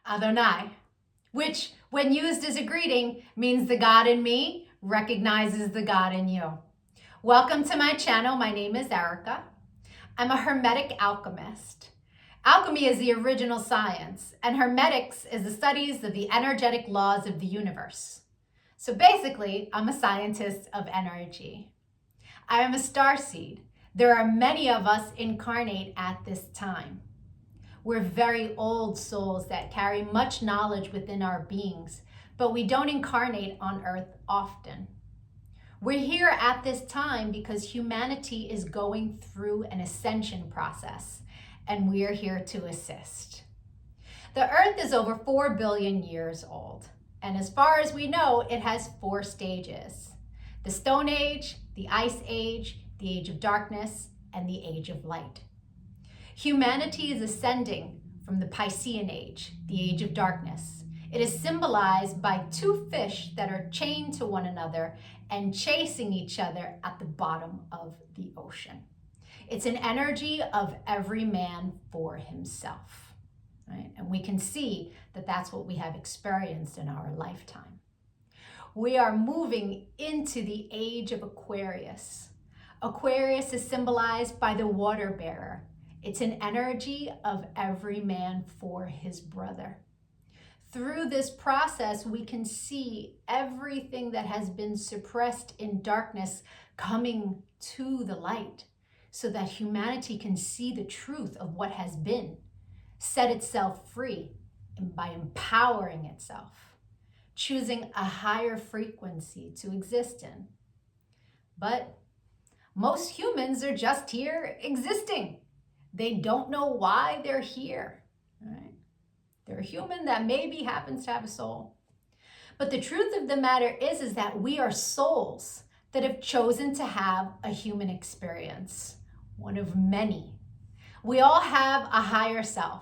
Adonai, which when used as a greeting means the God in me recognizes the God in you. Welcome to my channel. My name is Erica. I'm a Hermetic alchemist. Alchemy is the original science, and Hermetics is the studies of the energetic laws of the universe. So basically, I'm a scientist of energy. I am a starseed. There are many of us incarnate at this time. We're very old souls that carry much knowledge within our beings, but we don't incarnate on Earth often. We're here at this time because humanity is going through an ascension process, and we are here to assist. The Earth is over 4 billion years old, and as far as we know, it has 4 stages: the Stone Age, the Ice Age, the Age of Darkness, and the Age of Light. Humanity is ascending from the Piscean Age, the Age of Darkness. It is symbolized by 2 fish that are chained to one another and chasing each other at the bottom of the ocean. It's an energy of every man for himself, right? And we can see that that's what we have experienced in our lifetime. We are moving into the age of Aquarius. Aquarius is symbolized by the water bearer. It's an energy of every man for his brother. Through this process, we can see everything that has been suppressed in darkness coming to the light so that humanity can see the truth of what has been, set itself free, and by empowering itself, choosing a higher frequency to exist in. But most humans are just here existing. They don't know why they're here, right? They're a human that maybe happens to have a soul. But the truth of the matter is that we are souls that have chosen to have a human experience, one of many. We all have a higher self,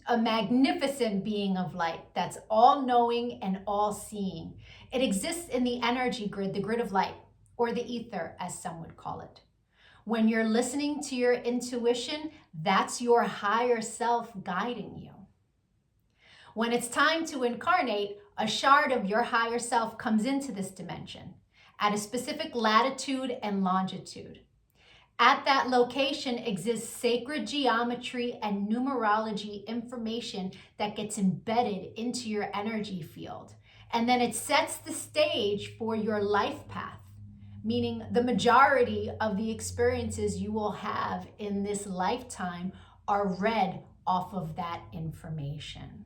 a magnificent being of light that's all-knowing and all-seeing. It exists in the energy grid, the grid of light, or the ether, as some would call it. When you're listening to your intuition, that's your higher self guiding you. When it's time to incarnate, a shard of your higher self comes into this dimension at a specific latitude and longitude. At that location exists sacred geometry and numerology information that gets embedded into your energy field. And then it sets the stage for your life path, meaning the majority of the experiences you will have in this lifetime are read off of that information.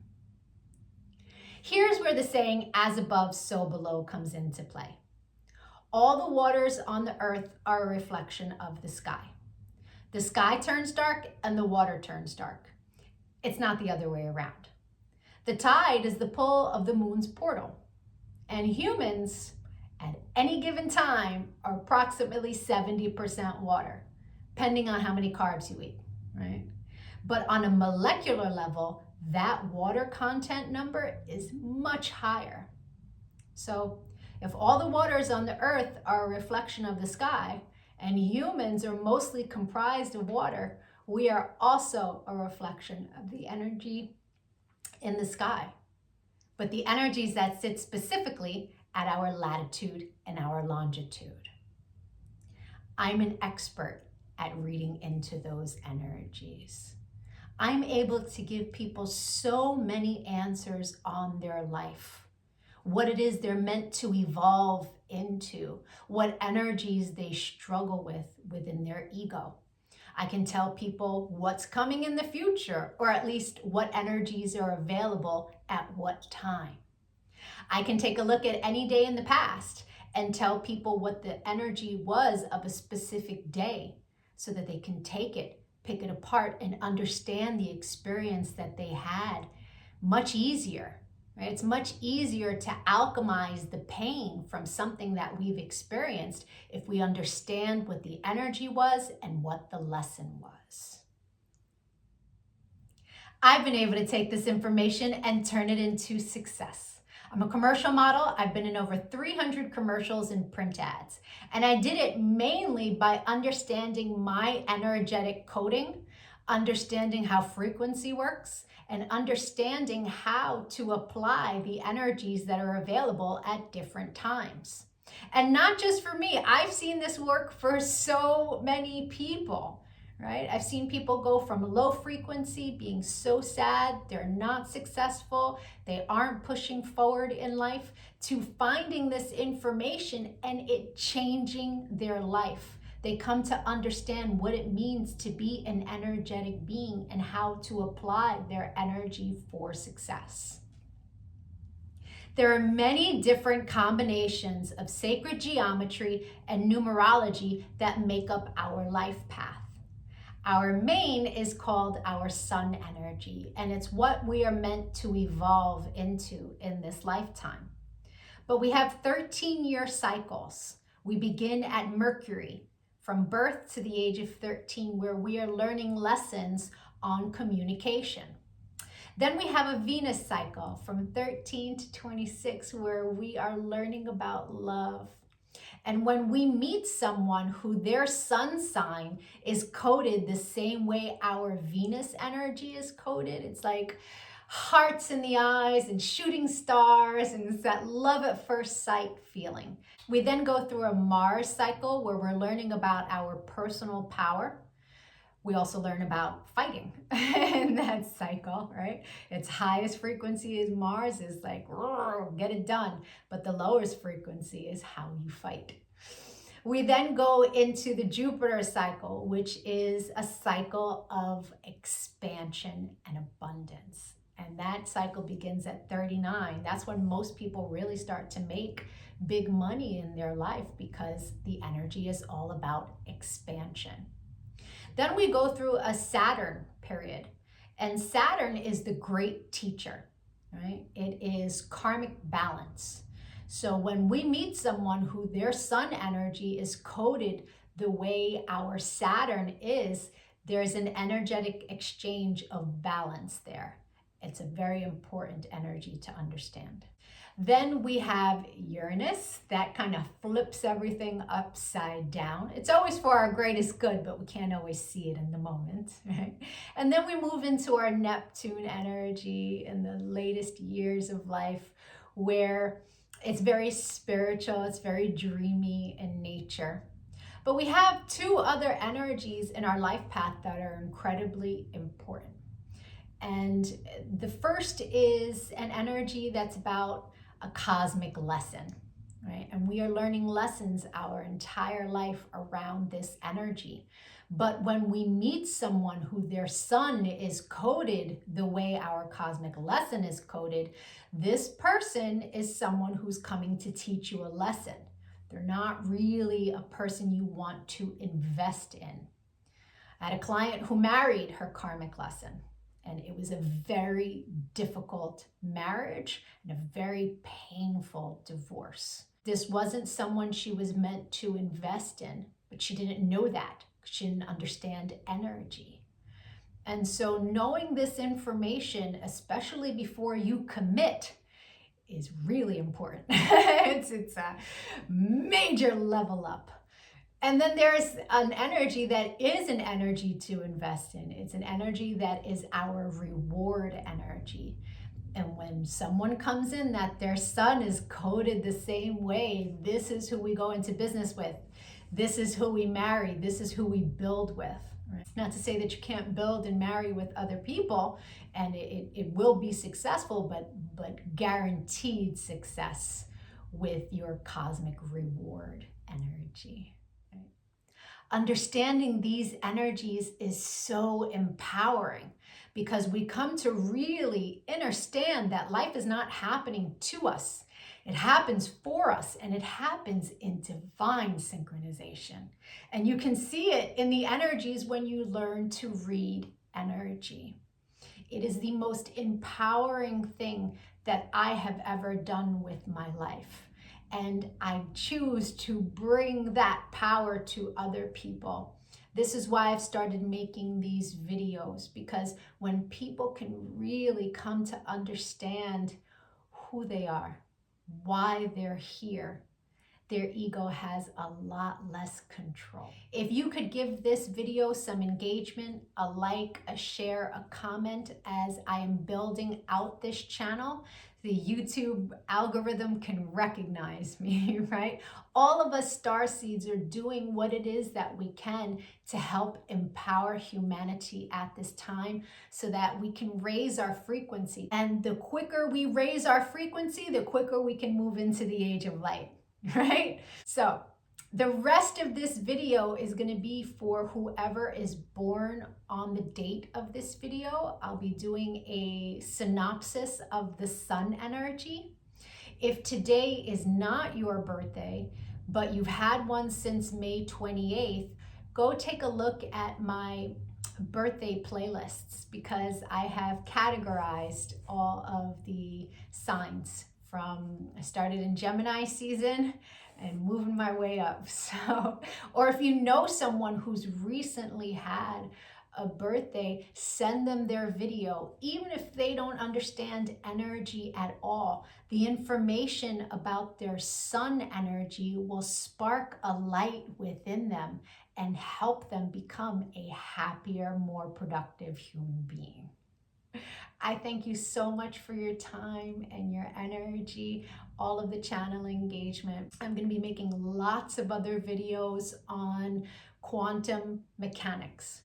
Here's where the saying, as above, so below, comes into play. All the waters on the earth are a reflection of the sky. The sky turns dark and the water turns dark. It's not the other way around. The tide is the pull of the moon's portal. And humans, at any given time, are approximately 70% water, depending on how many carbs you eat, right? But on a molecular level, that water content number is much higher. So if all the waters on the earth are a reflection of the sky, and humans are mostly comprised of water, we are also a reflection of the energy in the sky. But the energies that sit specifically at our latitude and our longitude. I'm an expert at reading into those energies. I'm able to give people so many answers on their life, what it is they're meant to evolve into, what energies they struggle with within their ego. I can tell people what's coming in the future, or at least what energies are available at what time. I can take a look at any day in the past and tell people what the energy was of a specific day so that they can take it, pick it apart, and understand the experience that they had much easier, right? It's much easier to alchemize the pain from something that we've experienced if we understand what the energy was and what the lesson was. I've been able to take this information and turn it into success. I'm a commercial model. I've been in over 300 commercials and print ads. And I did it mainly by understanding my energetic coding understanding how frequency works, and understanding how to apply the energies that are available at different times. And not just for me, I've seen this work for so many people, right? I've seen people go from low frequency, being so sad, they're not successful, they aren't pushing forward in life, to finding this information and it changing their life. They come to understand what it means to be an energetic being and how to apply their energy for success. There are many different combinations of sacred geometry and numerology that make up our life path. Our main is called our sun energy, and it's what we are meant to evolve into in this lifetime. But we have 13-year cycles. We begin at Mercury, from birth to the age of 13, where we are learning lessons on communication. Then we have a Venus cycle from 13 to 26, where we are learning about love. And when we meet someone who their sun sign is coded the same way our Venus energy is coded, it's like hearts in the eyes and shooting stars, and it's that love at first sight feeling. We then go through a Mars cycle where we're learning about our personal power. We also learn about fighting in that cycle, right? Its highest frequency is Mars, is like, get it done. But the lowest frequency is how you fight. We then go into the Jupiter cycle, which is a cycle of expansion and abundance. And that cycle begins at 39. That's when most people really start to make big money in their life, because the energy is all about expansion. Then we go through a Saturn period, and Saturn is the great teacher, right? It is karmic balance. So when we meet someone who their sun energy is coded the way our Saturn is, there's an energetic exchange of balance there. It's a very important energy to understand. Then we have Uranus, that kind of flips everything upside down. It's always for our greatest good, but we can't always see it in the moment, right? And then we move into our Neptune energy in the latest years of life, where it's very spiritual, it's very dreamy in nature. But we have two other energies in our life path that are incredibly important. And the first is an energy that's about a cosmic lesson, right? And we are learning lessons our entire life around this energy. But when we meet someone who their sun is coded the way our cosmic lesson is coded, this person is someone who's coming to teach you a lesson. They're not really a person you want to invest in. I had a client who married her karmic lesson, and it was a very difficult marriage and a very painful divorce. This wasn't someone she was meant to invest in, but she didn't know that. She didn't understand energy. And so knowing this information, especially before you commit, is really important. It's a major level up. And then there's an energy that is an energy to invest in. It's an energy that is our reward energy. And when someone comes in that their sun is coded the same way, this is who we go into business with. This is who we marry. This is who we build with. Right? It's not to say that you can't build and marry with other people, and it will be successful, but guaranteed success with your cosmic reward energy. Understanding these energies is so empowering, because we come to really understand that life is not happening to us. It happens for us, and it happens in divine synchronization. And you can see it in the energies when you learn to read energy. It is the most empowering thing that I have ever done with my life. And I choose to bring that power to other people. This is why I've started making these videos, because when people can really come to understand who they are, why they're here, their ego has a lot less control. If you could give this video some engagement, a like, a share, a comment as I am building out this channel, the YouTube algorithm can recognize me, right? All of us starseeds are doing what it is that we can to help empower humanity at this time so that we can raise our frequency. And the quicker we raise our frequency, the quicker we can move into the age of light, right? So the rest of this video is going to be for whoever is born on the date of this video. I'll be doing a synopsis of the sun energy. If today is not your birthday, but you've had one since May 28th, go take a look at my birthday playlists because I have categorized all of the signs from, I started in Gemini season and moving my way up. So, or if you know someone who's recently had a birthday, send them their video. Even if they don't understand energy at all, the information about their sun energy will spark a light within them and help them become a happier, more productive human being. I thank you so much for your time and your energy, all of the channel engagement. I'm going to be making lots of other videos on quantum mechanics.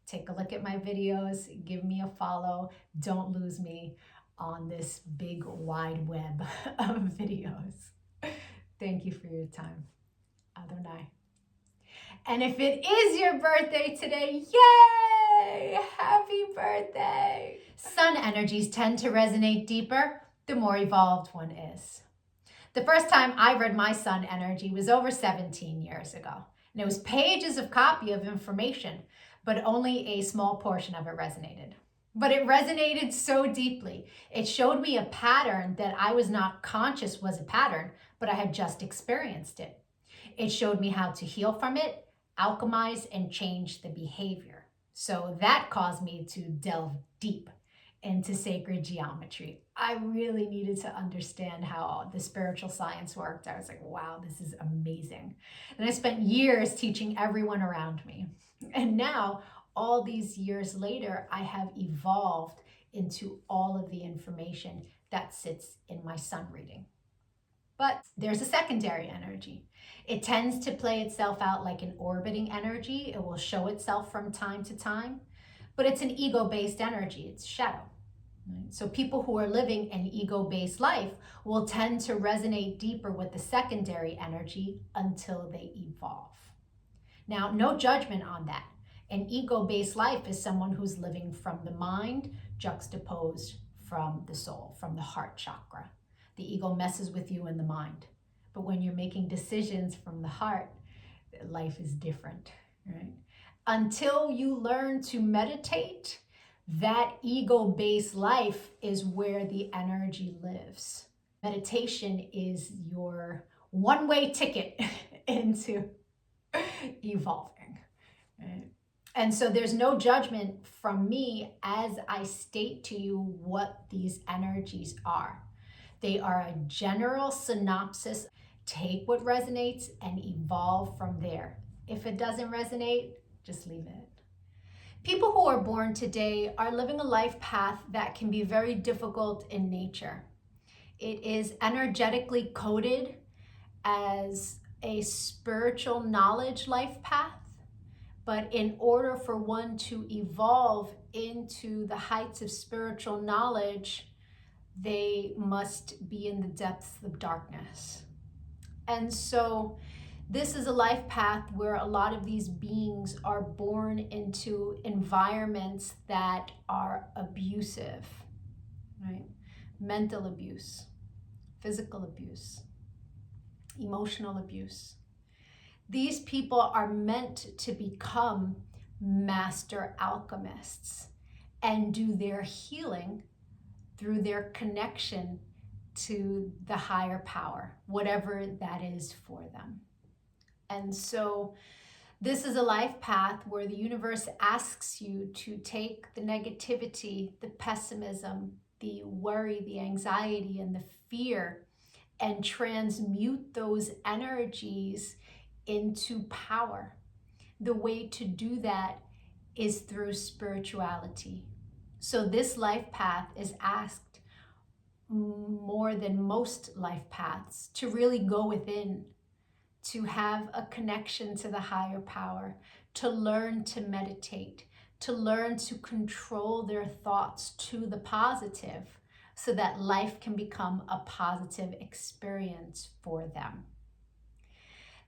Take a look at my videos, give me a follow. Don't lose me on this big wide web of videos. Thank you for your time. Adonai. And if it is your birthday today, yay! Happy birthday! Sun energies tend to resonate deeper the more evolved one is. The first time I read my sun energy was over 17 years ago. And it was pages of copy of information, but only a small portion of it resonated. But it resonated so deeply. It showed me a pattern that I was not conscious was a pattern, but I had just experienced it. It showed me how to heal from it, alchemize, and change the behavior. So that caused me to delve deep into sacred geometry. I really needed to understand how the spiritual science worked. I was like, wow, this is amazing. And I spent years teaching everyone around me. And now, all these years later, I have evolved into all of the information that sits in my sun reading. But there's a secondary energy. It tends to play itself out like an orbiting energy. It will show itself from time to time, but it's an ego-based energy. It's shadow. Right? So people who are living an ego-based life will tend to resonate deeper with the secondary energy until they evolve. Now, no judgment on that. An ego-based life is someone who's living from the mind juxtaposed from the soul, from the heart chakra. The ego messes with you in the mind. But when you're making decisions from the heart, life is different, right? Until you learn to meditate, that ego-based life is where the energy lives. Meditation is your one-way ticket into evolving, right? And so there's no judgment from me as I state to you what these energies are. They are a general synopsis. Take what resonates and evolve from there. If it doesn't resonate, just leave it. People who are born today are living a life path that can be very difficult in nature. It is energetically coded as a spiritual knowledge life path. But in order for one to evolve into the heights of spiritual knowledge, they must be in the depths of darkness. And so this is a life path where a lot of these beings are born into environments that are abusive, right? Mental abuse, physical abuse, emotional abuse. These people are meant to become master alchemists and do their healing through their connection to the higher power, whatever that is for them. And so this is a life path where the universe asks you to take the negativity, the pessimism, the worry, the anxiety, and the fear, and transmute those energies into power. The way to do that is through spirituality. So this life path is asked more than most life paths to really go within, to have a connection to the higher power, to learn to meditate, to learn to control their thoughts to the positive so that life can become a positive experience for them.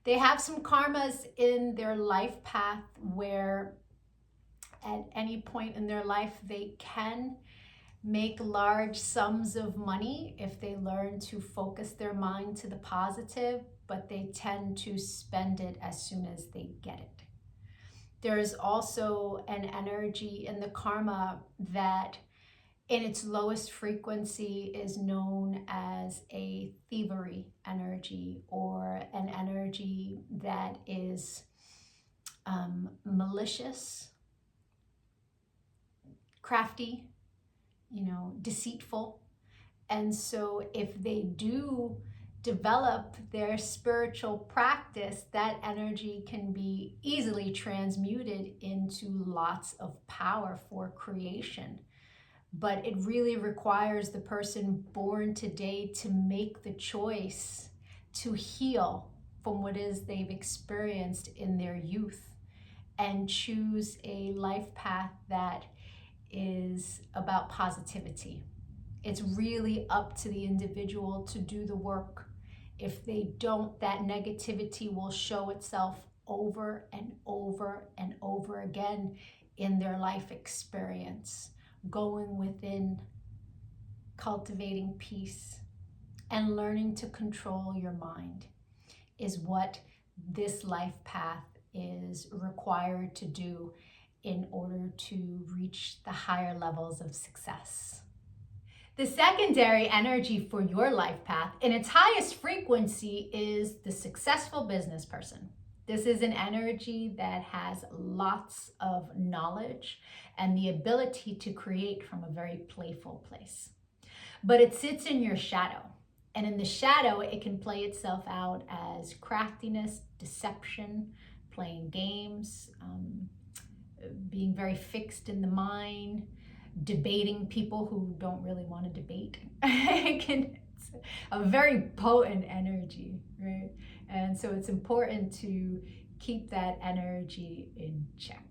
They have some karmas in their life path where at any point in their life they can make large sums of money if they learn to focus their mind to the positive, but they tend to spend it as soon as they get it. There is also an energy in the karma that in its lowest frequency is known as a thievery energy, or an energy that is malicious, crafty, deceitful. And so if they do develop their spiritual practice, that energy can be easily transmuted into lots of power for creation. But it really requires the person born today to make the choice to heal from what is they've experienced in their youth and choose a life path that is about positivity. It's really up to the individual to do the work. If they don't, that negativity will show itself over and over and over again in their life experience. Going within, cultivating peace, and learning to control your mind is what this life path is required to do in order to reach the higher levels of success. The secondary energy for your life path in its highest frequency is the successful business person. This is an energy that has lots of knowledge and the ability to create from a very playful place. But it sits in your shadow. And in the shadow, it can play itself out as craftiness, deception, playing games, being very fixed in the mind, debating people who don't really want to debate. It's a very potent energy, right? And so it's important to keep that energy in check.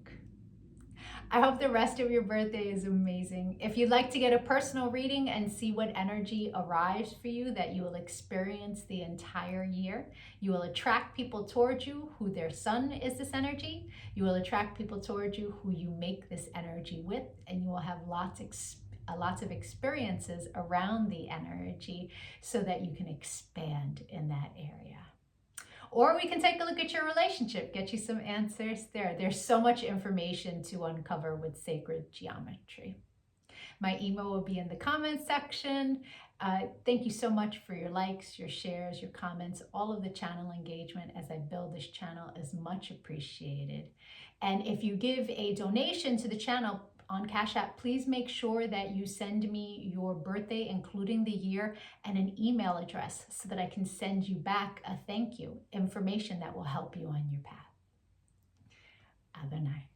I hope the rest of your birthday is amazing. If you'd like to get a personal reading and see what energy arrives for you that you will experience the entire year, you will attract people towards you who their sun is this energy. You will attract people towards you who you make this energy with, and you will have lots of experiences around the energy so that you can expand in that area. Or we can take a look at your relationship, get you some answers there. There's so much information to uncover with Sacred Geometry. My email will be in the comments section. Thank you so much for your likes, your shares, your comments. All of the channel engagement as I build this channel is much appreciated. And if you give a donation to the channel on Cash App, please make sure that you send me your birthday, including the year, and an email address so that I can send you back a thank you, information that will help you on your path. Adonai.